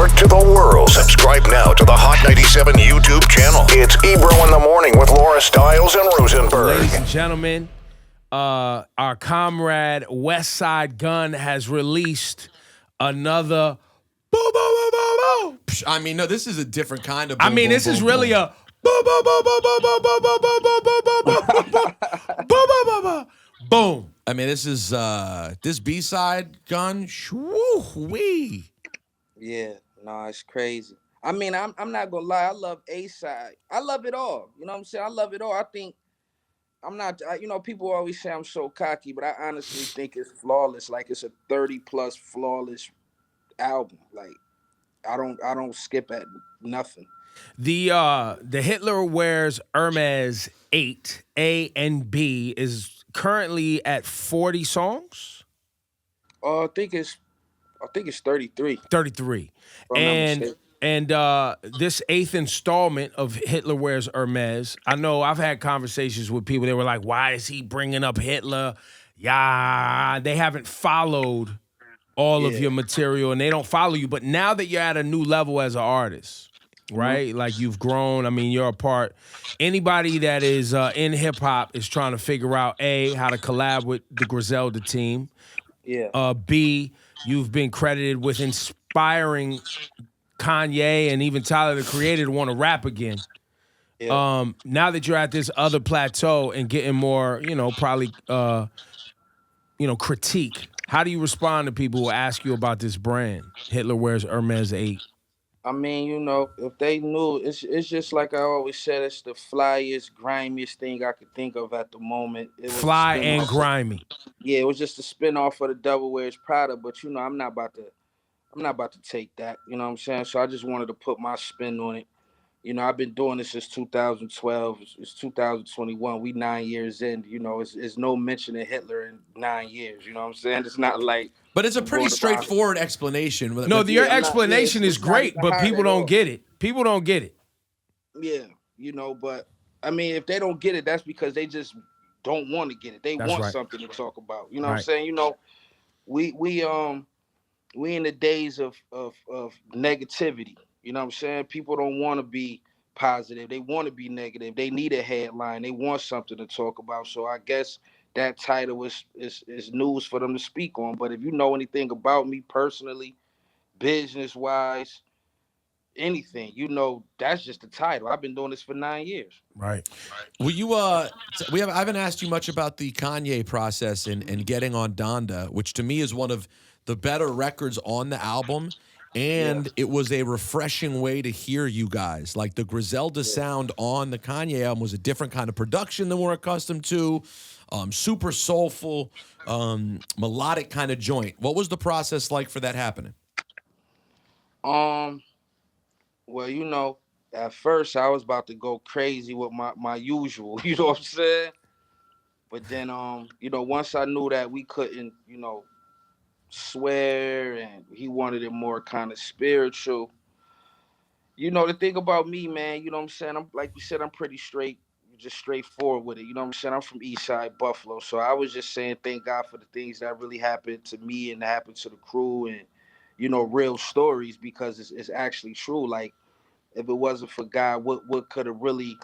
network to the world. Subscribe now to the Hot 97 YouTube channel. It's Ebro in the Morning with Laura Stiles and Rosenberg. Ladies and gentlemen, our comrade Westside Gunn has released another boom, boom, boom, boom, boom. I mean, no, this is a different kind of. I mean, this is really a boom, boom, boom, boom, boom, boom, boom, boom, boom, boom, boom, boom, boom, boom, boom, boom, boom. Boom. I mean, this is this B-side Gun. Woo-wee. Yeah, no, it's crazy. I mean, I'm not gonna lie. I love A-side. I love it all. You know what I'm saying? I love it all. I think I'm not. People always say I'm so cocky, but I honestly think it's flawless. Like it's a 30+ flawless album. Like I don't skip at nothing. The Hitler Wears Hermes 8 A and B is currently at 40 songs. I think it's 33. 33. And this 8th installment of Hitler Wears Hermes, I know I've had conversations with people. They were like, why is he bringing up Hitler? Yeah, they haven't followed all of your material and they don't follow you. But now that you're at a new level as an artist, right? Mm-hmm. Like you've grown. I mean, you're a part. Anybody that is in hip hop is trying to figure out A, how to collab with the Griselda team. Yeah. B, you've been credited with inspiring Kanye and even Tyler, the Creator, to want to rap again. Yeah. Now that you're at this other plateau and getting more, probably, critique. How do you respond to people who ask you about this brand, Hitler Wears Hermes 8? I mean, if they knew, it's just like I always said, it's the flyest, grimiest thing I could think of at the moment. It was Fly and grimy. Yeah, it was just a spinoff of the Devil Wears Prada, but I'm not about to take that. You know what I'm saying? So I just wanted to put my spin on it. I've been doing this since 2012. It's 2021. We 9 years in. It's no mention of Hitler in 9 years. You know what I'm saying? It's not like. But it's a pretty straightforward explanation. No, your explanation is great, but people don't get it. People don't get it. Yeah, but I mean, if they don't get it, that's because they just don't want to get it. They want something to talk about. You know what I'm saying? We in the days of negativity. You know what I'm saying? People don't want to be positive. They want to be negative. They need a headline. They want something to talk about. So I guess that title is news for them to speak on. But if you know anything about me personally, business-wise, anything, that's just the title. I've been doing this for 9 years. Right. Well, I haven't asked you much about the Kanye process and getting on Donda, which to me is one of the better records on the album. And it was a refreshing way to hear you guys. Like the Griselda sound on the Kanye album was a different kind of production than we're accustomed to. Super soulful, melodic kind of joint. What was the process like for that happening? Well, at first I was about to go crazy with my usual, you know what I'm saying? But then, once I knew that we couldn't, swear and he wanted it more kind of spiritual. The thing about me, man, you know what I'm saying? I'm like you said, I'm pretty just straightforward with it. You know what I'm saying? I'm from Eastside Buffalo. So I was just saying thank God for the things that really happened to me and happened to the crew and, real stories because it's actually true. Like if it wasn't for God, what could have really,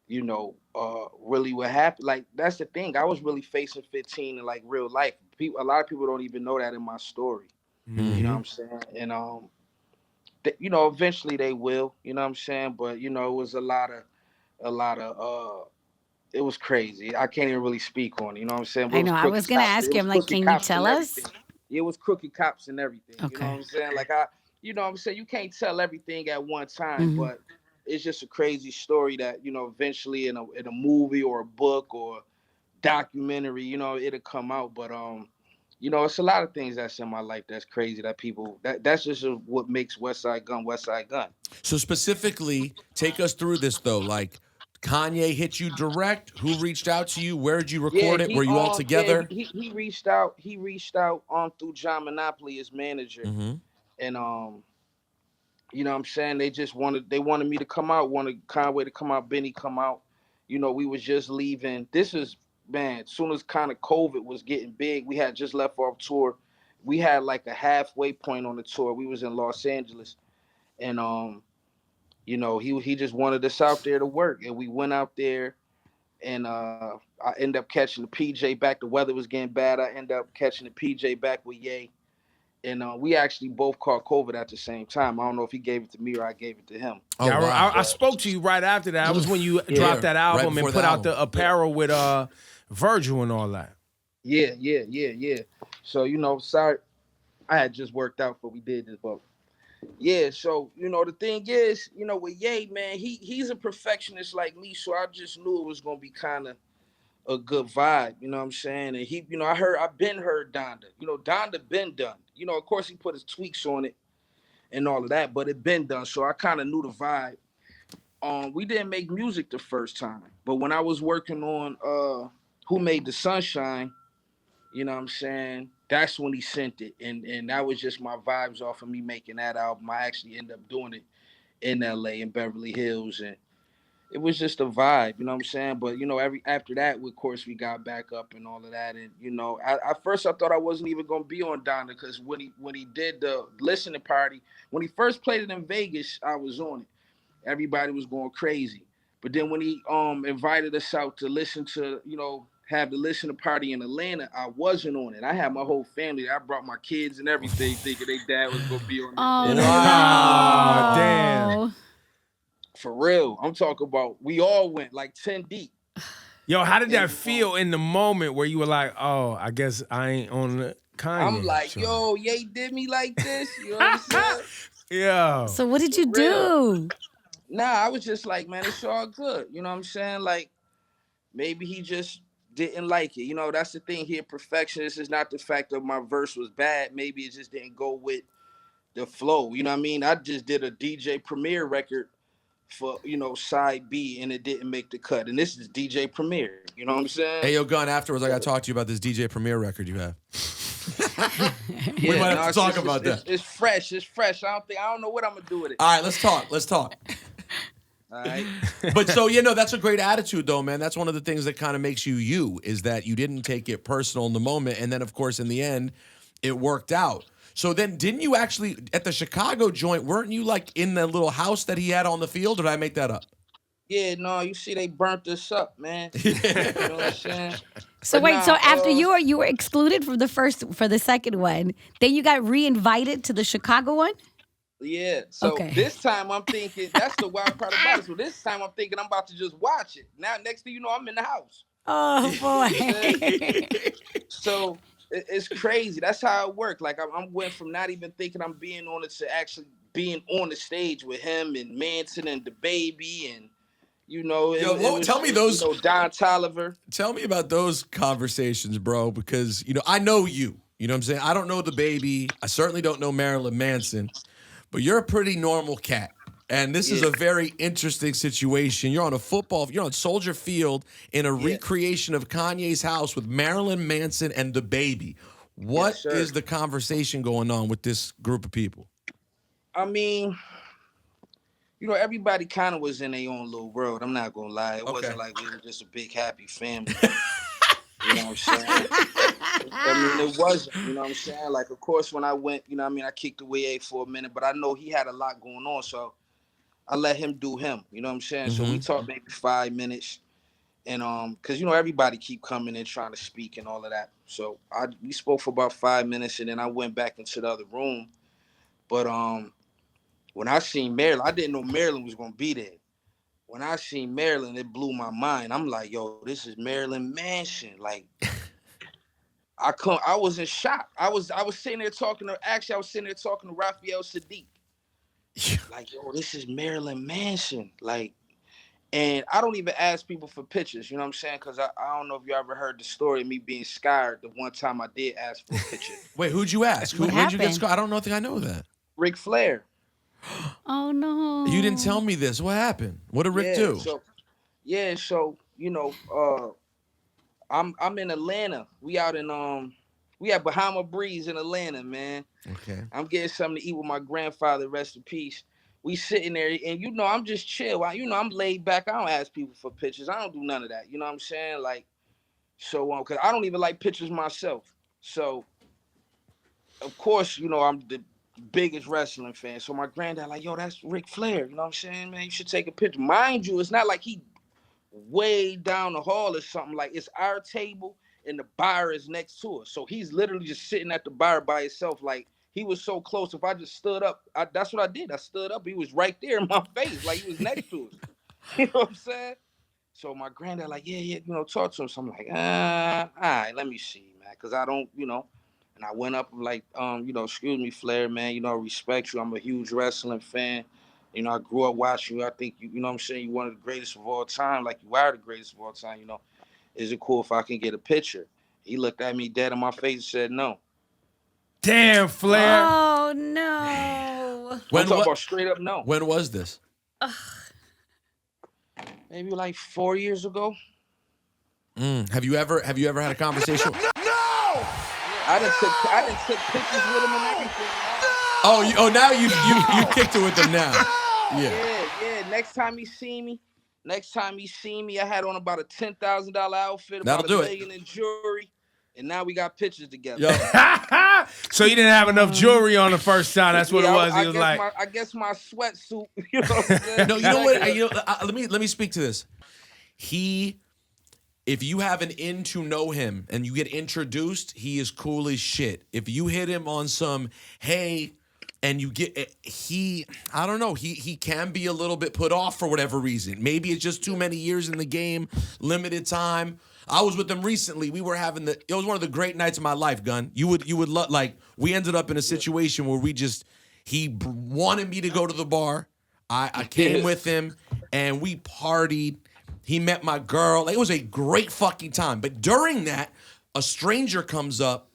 really what happened? Like that's the thing. I was really facing 15 in like real life. A lot of people don't even know that in my story. Mm-hmm. You know what I'm saying? And eventually they will. You know what I'm saying? But it was a lot of. It was crazy. I can't even really speak on it. You know what I'm saying? But I know. I was gonna ask him, like, can you tell us? It was crooked cops and everything. Okay. You know what I'm saying? Like you know what I'm saying? You can't tell everything at one time, but it's just a crazy story that, eventually in a movie or a book or documentary, it'll come out. But it's a lot of things that's in my life that's crazy that people that's just what makes Westside Gunn. So specifically, take us through this though. Like Kanye hit you direct. Who reached out to you? Where did you record it? Were you all together? Yeah, he reached out. He reached out through John Monopoly, his manager, and you know what I'm saying? They wanted me to come out, wanted Conway to come out, Benny come out. We was just leaving. This is, man, as soon as kind of COVID was getting big, we had just left off tour. we had like a halfway point on the tour. We was in Los Angeles, and you know, he just wanted us out there to work, and we went out there, and I ended up catching the PJ back. The weather was getting bad. I ended up catching the PJ back with Ye, and we actually both caught COVID at the same time. I don't know if he gave it to me or I gave it to him. Oh, yeah, wow. I spoke to you right after that. That was when you dropped that album and put out the apparel with Virgil and all that. Yeah. So, you know, sorry, I had just worked out before we did this, but yeah. So, you know, the thing is, you know, with Ye, man, he's a perfectionist like me, so I just knew it was gonna be kind of a good vibe. You know what I'm saying? And he, you know, I've been heard Donda. You know, Donda been done. You know, of course he put his tweaks on it and all of that, but it been done. So I kind of knew the vibe. We didn't make music the first time, but when I was working on Who Made the Sunshine, you know what I'm saying? That's when he sent it. And that was just my vibes off of me making that album. I actually ended up doing it in LA, in Beverly Hills. And it was just a vibe, you know what I'm saying? But, you know, after that, of course, we got back up and all of that. And, you know, at first I thought I wasn't even going to be on Donda because when he did the listening party, when he first played it in Vegas, I was on it. Everybody was going crazy. But then when he invited us out to listen to, you know, have the listening party in Atlanta, I wasn't on it. I had my whole family. I brought my kids and everything, thinking their dad was gonna be on it. Oh, wow, damn! For real, I'm talking about. We all went like 10 deep. Yo, how did that feel in the moment where you were like, "Oh, I guess I ain't on the Kanye"? I'm like, show. Yo, Ye did me like this. You know what I'm saying? Yeah. So what did you do? Nah, I was just like, man, it's all good. You know what I'm saying? Like, maybe he just didn't like it. You know, that's the thing here. Perfectionist is not the fact that my verse was bad. Maybe it just didn't go with the flow. You know what I mean? I just did a DJ Premier record for, you know, side B, and it didn't make the cut. And this is DJ Premier. You know what I'm saying? Hey, yo, Gunn, afterwards, I got to talk to you about this DJ Premier record you have. We might have to talk about that. It's fresh. I don't know what I'm going to do with it. All right, let's talk. All right. But so, you know, that's a great attitude, though, man. That's one of the things that kind of makes you, is that you didn't take it personal in the moment. And then, of course, in the end, it worked out. So then didn't you actually, at the Chicago joint, weren't you like in the little house that he had on the field? Or did I make that up? Yeah, no, you see, they burnt us up, man. You know what I'm saying? So wait, so after you were excluded for the second one, then you got re-invited to the Chicago one? Yeah, so This time I'm thinking, that's the wild part about it. So this time I'm thinking I'm about to just watch it. Now, next thing you know, I'm in the house. Oh, boy. So it's crazy. That's how it worked. Like, I'm went from not even thinking I'm being on it to actually being on the stage with him and Manson and the baby and, you know. Tell me those. You know, Don Tolliver. Tell me about those conversations, bro, because, you know, I know you. You know what I'm saying? I don't know the baby. I certainly don't know Marilyn Manson. But you're a pretty normal cat. And this is a very interesting situation. You're on Soldier Field in a recreation of Kanye's house with Marilyn Manson and the baby. What is the conversation going on with this group of people? I mean, you know, everybody kind of was in their own little world. I'm not going to lie. It wasn't like we were just a big happy family. You know what I'm saying? I mean, it wasn't, you know what I'm saying? Like, of course, when I went, you know what I mean, I kicked away for a minute, but I know he had a lot going on, so I let him do him, you know what I'm saying? Mm-hmm. So we talked maybe 5 minutes, and because, you know, everybody keep coming in trying to speak and all of that. So we spoke for about 5 minutes, and then I went back into the other room. But when I seen Marilyn, I didn't know Marilyn was going to be there. When I seen Marilyn, it blew my mind. I'm like, yo, this is Marilyn Manson. Like, I was in shock. I was sitting there talking to Raphael Sadiq. Like, yo, this is Marilyn Manson. Like, and I don't even ask people for pictures, you know what I'm saying? Because I don't know if you ever heard the story of me being scarred the one time I did ask for a picture. Wait, who'd you ask? Who'd you get scarred? I don't think I know that. Ric Flair. Oh, no. You didn't tell me this. What happened? What did Rick do? So, you know, I'm in Atlanta. We out in we at Bahama Breeze in Atlanta, man. Okay. I'm getting something to eat with my grandfather, rest in peace. We sitting there, and you know, I'm just chill. I'm laid back. I don't ask people for pictures. I don't do none of that. You know what I'm saying? Like, so because I don't even like pictures myself. So of course, I'm the biggest wrestling fan. So my granddad like, yo, that's Ric Flair. You know what I'm saying, man? You should take a picture. Mind you, it's not like he way down the hall or something. Like, it's our table and the bar is next to us. So he's literally just sitting at the bar by himself. Like, he was so close. If I just stood up, that's what I did. I stood up. He was right there in my face. Like, he was next to us. You know what I'm saying? So my granddad like, yeah, talk to him. So I'm like, all right, let me see, man. Because I don't, And I went up like, excuse me, Flair, man. I respect you. I'm a huge wrestling fan. I grew up watching you. I think, you know what I'm saying, you're one of the greatest of all time. Like, you are the greatest of all time, Is it cool if I can get a picture? He looked at me dead in my face and said no. Damn, Flair. Oh, no. I'm talking about straight up no. When was this? Maybe like 4 years ago. Have you ever had a conversation? No! I done took pictures with him and everything. Oh, now you kicked it with him now. Yeah. Next time he see me, I had on about a $10,000 outfit, about $1 million in jewelry, and now we got pictures together. So you didn't have enough jewelry on the first time. That's what it was. He was like, I guess my sweatsuit. You know what I'm saying? No, you know what? Let me speak to this. If you have an in to know him and you get introduced, he is cool as shit. If you hit him on some, hey, and you get, I don't know, he can be a little bit put off for whatever reason. Maybe it's just too many years in the game, limited time. I was with him recently. We were having it was one of the great nights of my life, Gunn. You would love, like, we ended up in a situation where he wanted me to go to the bar. I came with him and we partied. He met my girl. It was a great fucking time. But during that, a stranger comes up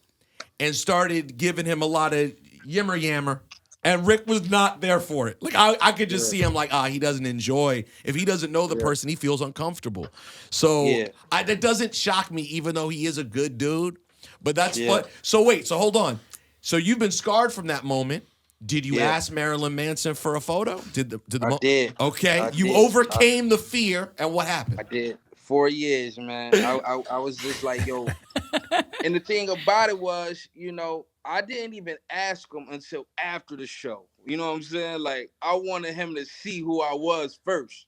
and started giving him a lot of yammer. And Rick was not there for it. Like, I could just see him like, he doesn't enjoy. If he doesn't know the person, he feels uncomfortable. So that doesn't shock me, even though he is a good dude. But that's fun. So wait, hold on. So you've been scarred from that moment. Did you ask Marilyn Manson for a photo? I did. Okay. You overcame the fear, and what happened? I did. 4 years, man. I was just like, yo. And the thing about it was, I didn't even ask him until after the show. You know what I'm saying? Like, I wanted him to see who I was first.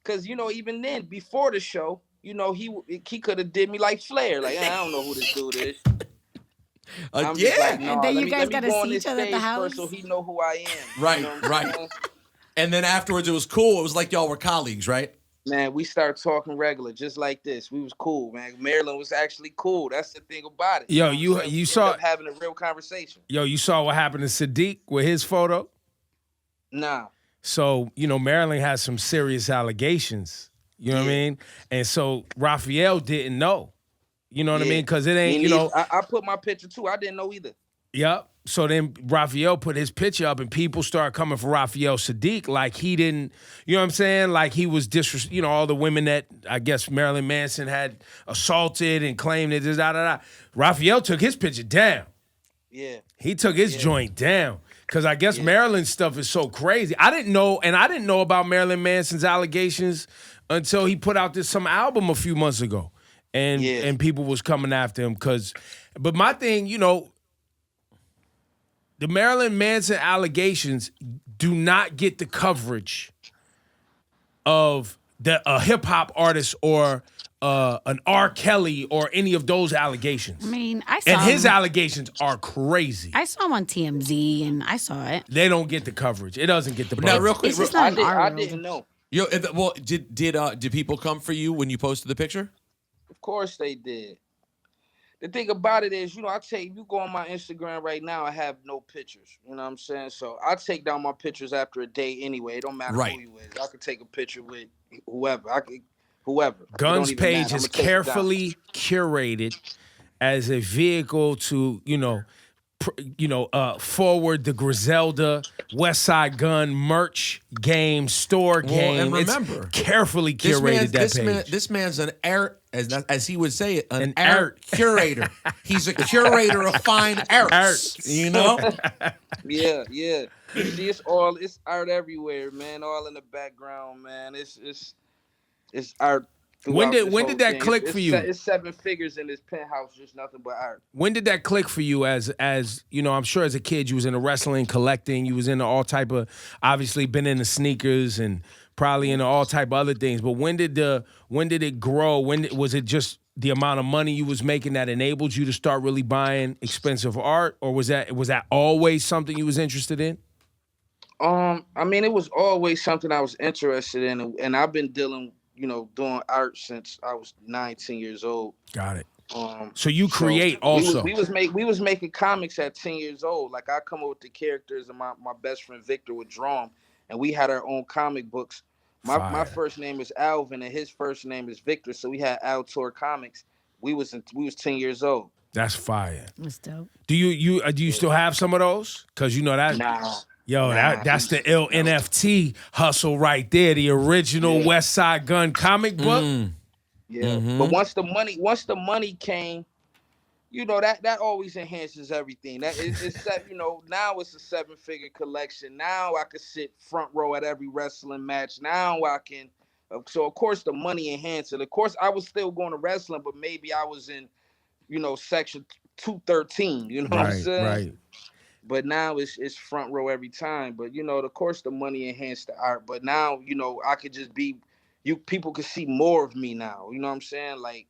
Because, even then, before the show, he could have did me like Flair. Like, I don't know who this dude is. I'm just like, no, and then you guys got to see each other at the house. First so he know who I am. Right. And then afterwards, it was cool. It was like y'all were colleagues, right? Man, we started talking regular, just like this. We was cool, man. Marilyn was actually cool. That's the thing about it. Yo, you saw having a real conversation. Yo, you saw what happened to Sadiq with his photo? Nah. So, Marilyn has some serious allegations. You know what I mean? And so Raphael didn't know. You know what I mean? Because it ain't, I put my picture too. I didn't know either. Yep. So then Raphael put his picture up and people started coming for Raphael Sadiq like he didn't, you know what I'm saying? Like he was all the women that I guess Marilyn Manson had assaulted and claimed that Raphael took his picture down. Yeah. He took his joint down. Because I guess Marilyn's stuff is so crazy. I didn't know about Marilyn Manson's allegations until he put out some album a few months ago. And people was coming after him but my thing, the Marilyn Manson allegations do not get the coverage of a hip hop artist or an R. Kelly or any of those allegations. I mean, I saw his allegations are crazy. I saw him on TMZ and I saw it. They don't get the coverage. It doesn't get the buzz. Now, real quick, I didn't know. Yo, well, did people come for you when you posted the picture? Of course they did. The thing about it is, I take, you go on my Instagram right now, I have no pictures. You know what I'm saying? So I take down my pictures after a day anyway. It don't matter who you is. I could take a picture with whoever. Whoever. Gunn's page is carefully curated as a vehicle to, forward the Griselda, Westside Gunn merch game, store game. And remember, it's carefully curated page. This man's an art, as he would say it, an art curator. He's a curator of fine arts. You know? Yeah. You see, it's art everywhere, man. All in the background, man. It's art When throughout this did whole that thing. click for you? It's 7 figures in this penthouse, just nothing but art. When did that click for you? As you know, I'm sure as a kid you was into wrestling, collecting. You was into all type of, obviously been into sneakers and probably into all type of other things. But when did it grow? Was it just the amount of money you was making that enabled you to start really buying expensive art, or was that always something you was interested in? I mean, it was always something I was interested in, and I've been doing art since I was 19 years old. Got it. So you create also. We was making comics at 10 years old. Like I come up with the characters, and my best friend Victor would draw them, and we had our own comic books. My first name is Alvin, and his first name is Victor. So we had Altor Comics. We was 10 years old. That's fire. That's dope. Do you still have some of those? Because you know that. Nah. Yo, that's the ill NFT hustle right there. The original Westside Gunn comic book. Yeah, but once the money came, that always enhances everything. That it's that now it's a 7-figure collection. Now I could sit front row at every wrestling match. Now I can. So of course the money enhanced it. Of course I was still going to wrestling, but maybe I was in, section 213. You know what I'm saying? Right. But now it's front row every time. But of course the money enhanced the art. But now I could just be. People could see more of me now. You know what I'm saying? Like,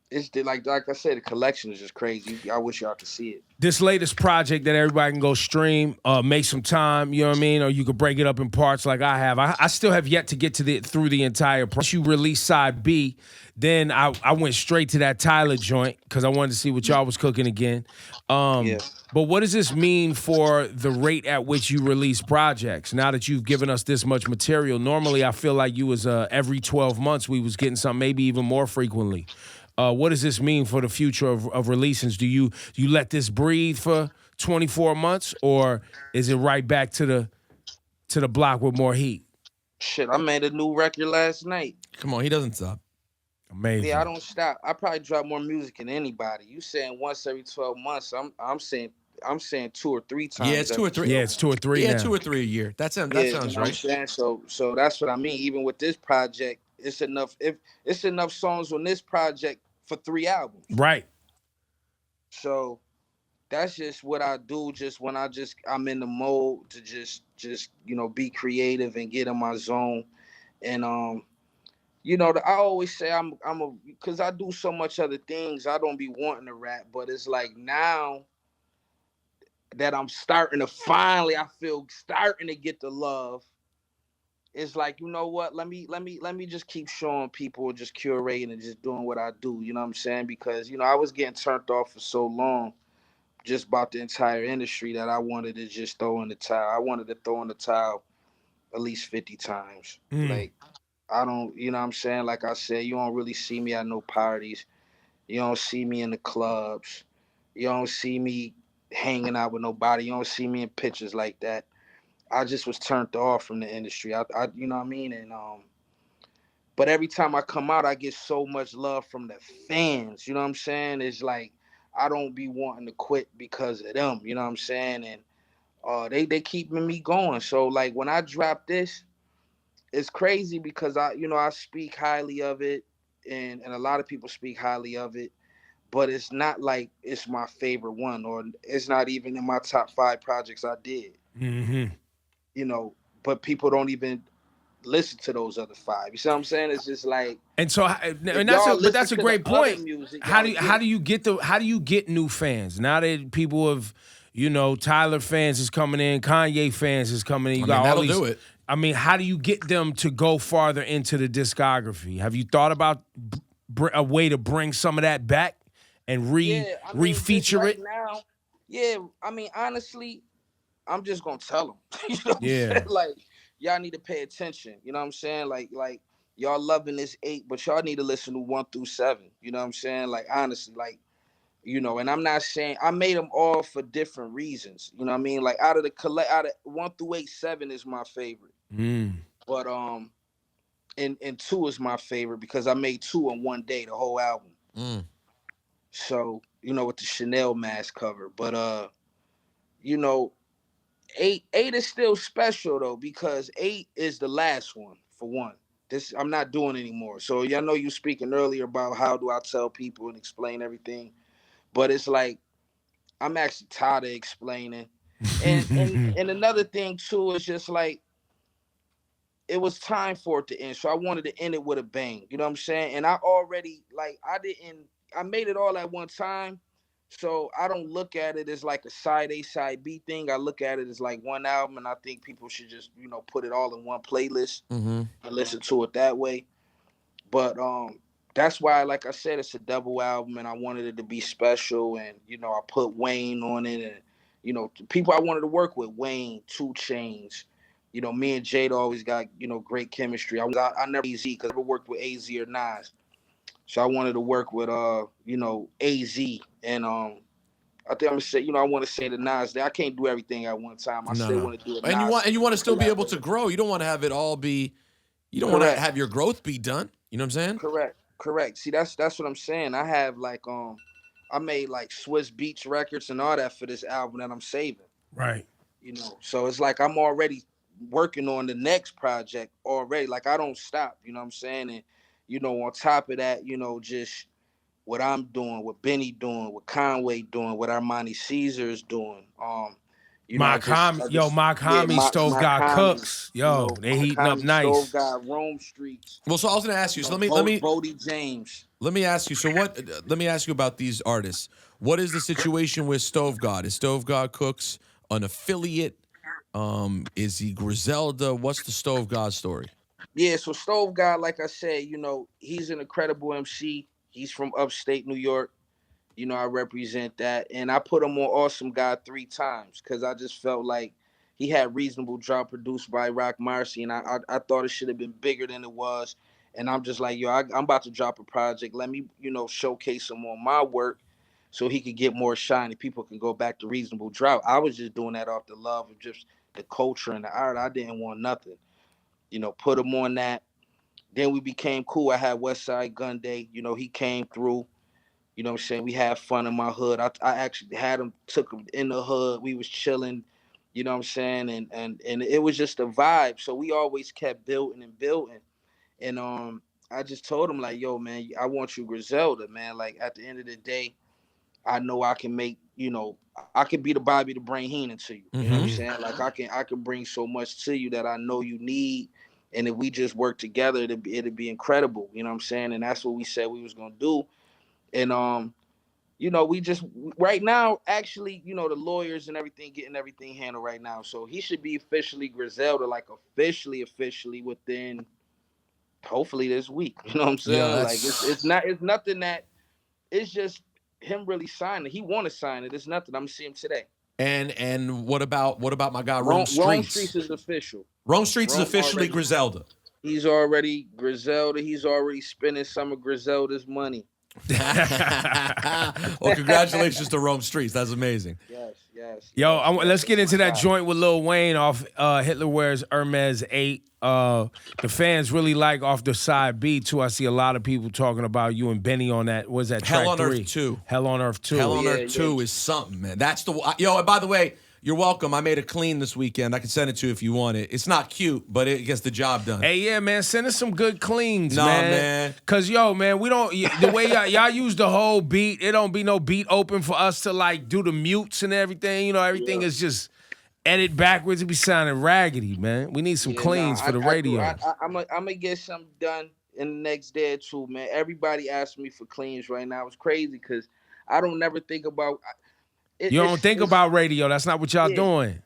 it's like I said, the collection is just crazy. I wish y'all could see it. This latest project that everybody can go stream, make some time, you know what I mean? Or you could break it up in parts like I have. I still have yet to get through the entire process. You release side B, then I went straight to that Tyler joint because I wanted to see what y'all was cooking again. But what does this mean for the rate at which you release projects? Now that you've given us this much material, normally I feel like you was every 12 months we was getting something, maybe even more frequently. What does this mean for the future of releases? Do you let this breathe for 24 months, or is it right back to the block with more heat? Shit, I made a new record last night. Come on, he doesn't stop. Amazing. Yeah, I don't stop. I probably drop more music than anybody. You saying once every 12 months? I'm saying 2 or 3 times. Yeah, it's 2 or 3. Yeah, it's 2 or 3. Yeah, now. 2 or 3 a year. That sounds What right. I'm saying? So that's what I mean. Even with this project, it's enough. If it's enough songs on this project for 3 albums. Right. So that's just what I do. Just when I'm in the mode to just be creative and get in my zone, and I always say because I do so much other things. I don't be wanting to rap, but it's like now that I'm starting to finally, I feel starting to get the love. It's like, you know what? Let me just keep showing people, just curating and just doing what I do. You know what I'm saying? Because I was getting turned off for so long, just about the entire industry, that I wanted to just throw in the towel. I wanted to throw in the towel at least 50 times. Like, I don't, you know what I'm saying? Like I said, you don't really see me at no parties. You don't see me in the clubs. You don't see me hanging out with nobody. You don't see me in pictures like that. I just was turned off from the industry. I you know what I mean? And but every time I come out, I get so much love from the fans. You know what I'm saying? It's like I don't be wanting to quit because of them. You know what I'm saying? And they keeping me going. So like when I drop this, it's crazy because I speak highly of it, and a lot of people speak highly of it, but it's not like it's my favorite one, or it's not even in my top 5 projects I did. Mm-hmm. But people don't even listen to those other 5. You see what I'm saying? It's just like, and so, that's a great point. How do you get new fans now that people have, Tyler fans is coming in, Kanye fans is coming in. You got all these. That'll do it. I mean, how do you get them to go farther into the discography? Have you thought about a way to bring some of that back and refeature right it? Now, yeah, I mean, honestly, I'm just gonna tell them. You know what I'm saying? Like, y'all need to pay attention. You know what I'm saying? Like y'all loving this 8, but y'all need to listen to 1 through 7. You know what I'm saying? Like, honestly, like, and I'm not saying I made them all for different reasons. You know what I mean? Like out of 1 through 8, 7 is my favorite. But and 2 is my favorite because I made 2 in one day, the whole album. So, with the Chanel mask cover. But 8 is still special though, because 8 is the last one, for one. I'm not doing anymore. So y'all know you speaking earlier about how do I tell people and explain everything, but it's like I'm actually tired of explaining. And another thing too is just like it was time for it to end. So I wanted to end it with a bang. You know what I'm saying? And I already I made it all at one time. So I don't look at it as like a side A, side B thing. I look at it as like one album, and I think people should just, put it all in one playlist and listen to it that way. But that's why, like I said, it's a double album, and I wanted it to be special. And I put Wayne on it, and people I wanted to work with, Wayne, 2 Chainz. Me and Jada always got great chemistry. I never AZ because I never worked with AZ or Nas, so I wanted to work with AZ, and I think I'm gonna say I want to say to Nas that I can't do everything at one time. I still want to do it. And you want to still be able to grow. You don't want to have it all be. You don't want to have your growth be done. You know what I'm saying? Correct. See, that's what I'm saying. I have I made like Swiss Beats records and all that for this album that I'm saving. Right. So it's like I'm already working on the next project already. Like I don't stop. You know what I'm saying? And on top of that, just what I'm doing, what Benny doing, what Conway doing, what Armani Caesar is doing. My homie Stove God Cooks. They heating up nice. Stove God Rome Streets. Well, so I was gonna ask you. So let me Bodie James. Let me ask you. So what? Let me ask you about these artists. What is the situation with Stove God? Is Stove God Cooks an affiliate? Is he Griselda? What's the Stove God story? Yeah, so Stove God, like I said, he's an incredible MC. He's from upstate New York. I represent that. And I put him on Awesome God 3 times because I just felt like he had Reasonable Drop produced by Rock Marcy, and I thought it should have been bigger than it was. And I'm just like, I'm about to drop a project. Let me, showcase him on my work so he could get more shine and people can go back to Reasonable Drop. I was just doing that off the love of just the culture and the art. I didn't want nothing. Put him on that. Then we became cool. I had Westside Gunn Day. He came through. You know what I'm saying? We had fun in my hood. I actually took him in the hood. We was chilling, you know what I'm saying? And it was just a vibe. So we always kept building and building. And I just told him like, yo, man, I want you Griselda, man. Like at the end of the day, I know I can make, I can be the Bobby the Brain Heenan to you. You know what I'm saying? Like I can bring so much to you that I know you need. And if we just work together, it'd be incredible. You know what I'm saying? And that's what we said we was gonna do. And we just right now, actually, the lawyers and everything getting everything handled right now. So he should be officially Griselda, like officially within hopefully this week. You know what I'm saying? Yeah, like it's nothing that it's just him really signing. He want to sign it. It's nothing. I'm gonna see him today. And what about my guy Rome Streets? Rome Streets is official. Rome Streets is officially already, Griselda. He's already Griselda. He's already spending some of Griselda's money. Well, congratulations to Rome Streets. That's amazing. Yes. Yo, let's get into that joint with Lil Wayne off Hitler Wears Hermes 8. The fans really like off the side B too. I see a lot of people talking about you and Benny on that. Was that track Hell on 3? Earth 2. Hell on Earth 2. Hell on Earth 2 is something, man. That's the yo. And by the way, you're welcome. I made a clean this weekend. I can send it to you if you want it. It's not cute, but it gets the job done. Hey, yeah, man, send us some good cleans, nah, man. Cause yo, man, we don't the way y'all use the whole beat. It don't be no beat open for us to like do the mutes and everything. Everything is just edit backwards. It be sounding raggedy, man. We need some cleans for the radio. I'm gonna get something done in the next day or two, man. Everybody asking me for cleans right now. It's crazy because I don't never think about. You don't think about radio. That's not what y'all doing.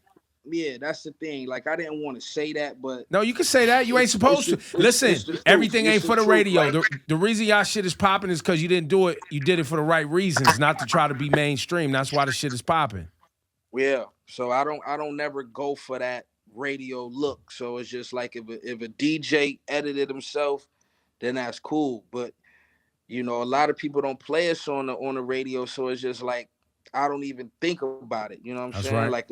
Yeah, that's the thing. Like, I didn't want to say that, but... No, you can say that. You ain't supposed to. Listen, everything ain't for the radio. Like, the reason y'all shit is popping is because you didn't do it. You did it for the right reasons, not to try to be mainstream. That's why the shit is popping. Yeah. So I don't never go for that radio look. So it's just like if a DJ edited himself, then that's cool. But, a lot of people don't play us on the radio, so it's just like, I don't even think about it. You know what I'm saying? Right. Like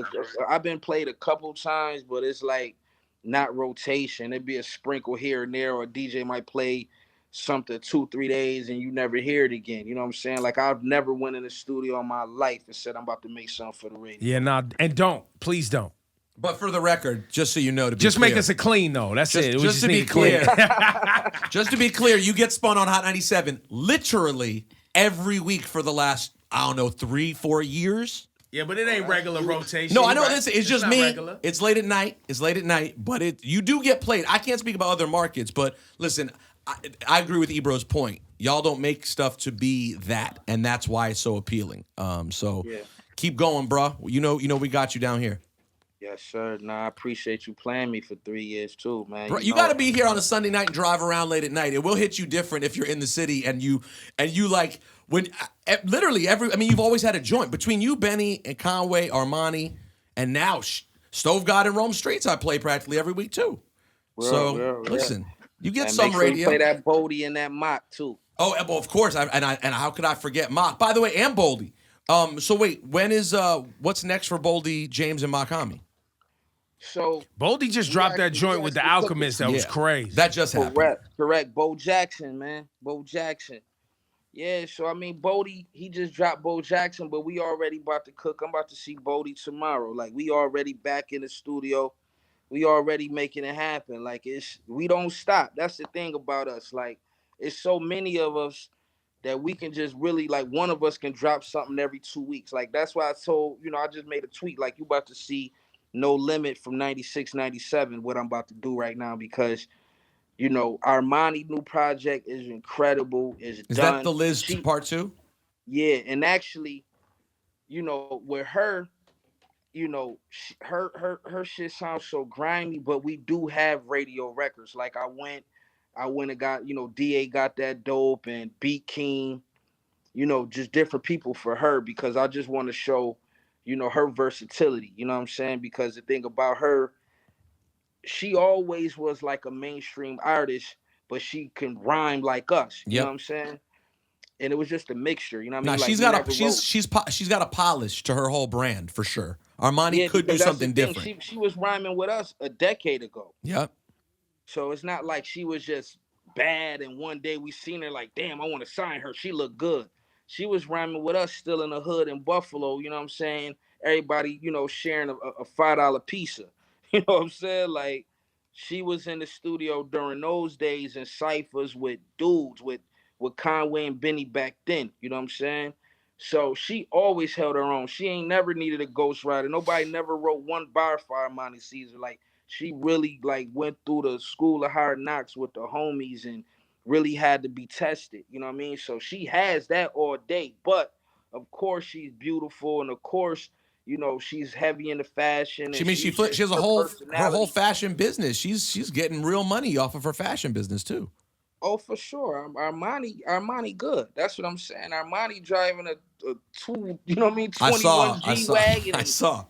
I've been played a couple times, but it's like not rotation. It'd be a sprinkle here and there, or a DJ might play something 2-3 days and you never hear it again. You know what I'm saying? Like I've never went in the studio in my life and said I'm about to make something for the radio. Yeah, and please don't. But for the record, just so you know, to be Just clear, make us a clean though. That's it. We just to be need clean. clear, just to be clear, you get spun on Hot 97 literally every week for the last, I don't know, 3-4 years. Yeah, but it ain't regular rotation. No, I know this. It's just not me. regular. It's late at night. But you do get played. I can't speak about other markets, but listen, I agree with Ebro's point. Y'all don't make stuff to be that, and that's why it's so appealing. So keep going, bro. You know, we got you down here. Yes, sir. Nah, I appreciate you playing me for 3 years too, man. Bro, you got to be here on a Sunday night and drive around late at night. It will hit you different if you're in the city and you like when literally you've always had a joint between you, Benny, and Conway, Armani, and now Stove God and Rome Streets. I play practically every week too. Listen, you get some make sure radio. You play that Bodie and that Mock too. Oh, well, of course. And how could I forget Mock? By the way, and Boldy. So wait, when is what's next for Boldy, James, and Makami? So Boldy just dropped that joint with the Alchemist. That was crazy. That just happened. Correct. Bo Jackson, man. Bo Jackson. Yeah, so I mean, Bodie, he just dropped Bo Jackson, but we already about to cook. I'm about to see Bodie tomorrow. Like, we already back in the studio. We already making it happen. Like, we don't stop. That's the thing about us. Like, it's so many of us that we can just really, like, one of us can drop something every 2 weeks. Like, that's why I told, I just made a tweet, like, you about to see No Limit from 96, 97, what I'm about to do right now, because, Armani new project is incredible. Is done. That the Liz part 2? Yeah, and actually, with her, her shit sounds so grimy, but we do have radio records. Like I went and got, DA got that dope and Beat King, just different people for her, because I just want to show, her versatility, you know what I'm saying? Because the thing about her, she always was like a mainstream artist, but she can rhyme like us, you know what I'm saying? And it was just a mixture, you know what I mean? She's got a polish to her whole brand for sure. Armani could do something different. She was rhyming with us a decade ago. Yep. So it's not like she was just bad and one day we seen her like, damn, I want to sign her. She looked good. She was rhyming with us still in the hood in Buffalo, you know what I'm saying? Everybody, sharing a $5 pizza. You know what I'm saying? Like, she was in the studio during those days in ciphers with dudes, with Conway and Benny back then. You know what I'm saying? So she always held her own. She ain't never needed a ghostwriter. Nobody never wrote one bar for Armani Caesar. Like, she really, like, went through the school of hard knocks with the homies and really had to be tested. You know what I mean? So she has that all day. But, of course, she's beautiful. And, of course, she's heavy into fashion. She has her whole fashion business. She's getting real money off of her fashion business too. Oh, for sure. Armani good. That's what I'm saying. Armani driving a 21 G-Wagon. I saw.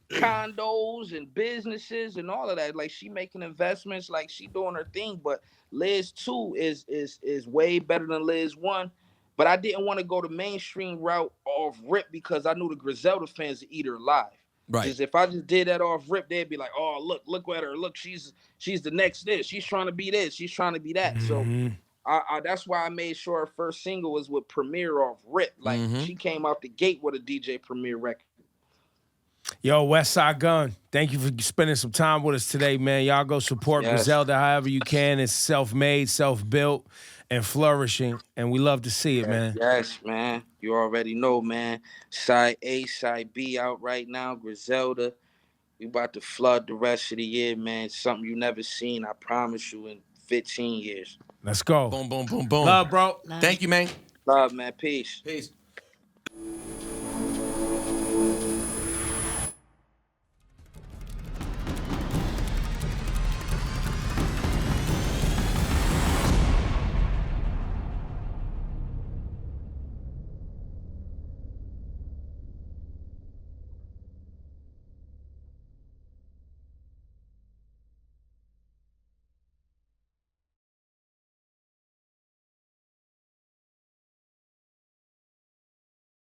Condos and businesses and all of that. Like, she making investments, like she doing her thing. But Liz 2 is way better than Liz 1. But I didn't want to go the mainstream route off rip because I knew the Griselda fans would eat her alive. Right. Because if I just did that off rip, they'd be like, "Oh, look at her. Look, she's the next this. She's trying to be this. She's trying to be that." Mm-hmm. So that's why I made sure her first single was with Premier off rip. Like, she came out the gate with a DJ Premier record. Yo, Westside Gunn, thank you for spending some time with us today, man. Y'all go support Griselda however you can. It's self-made, self-built, and flourishing, and we love to see it, man. Yes, man. You already know, man. Side A, Side B out right now. Griselda. We about to flood the rest of the year, man. Something you never seen, I promise you, in 15 years. Let's go. Boom, boom, boom, boom. Love, bro. Thank you, man. Love, man. Peace. Peace.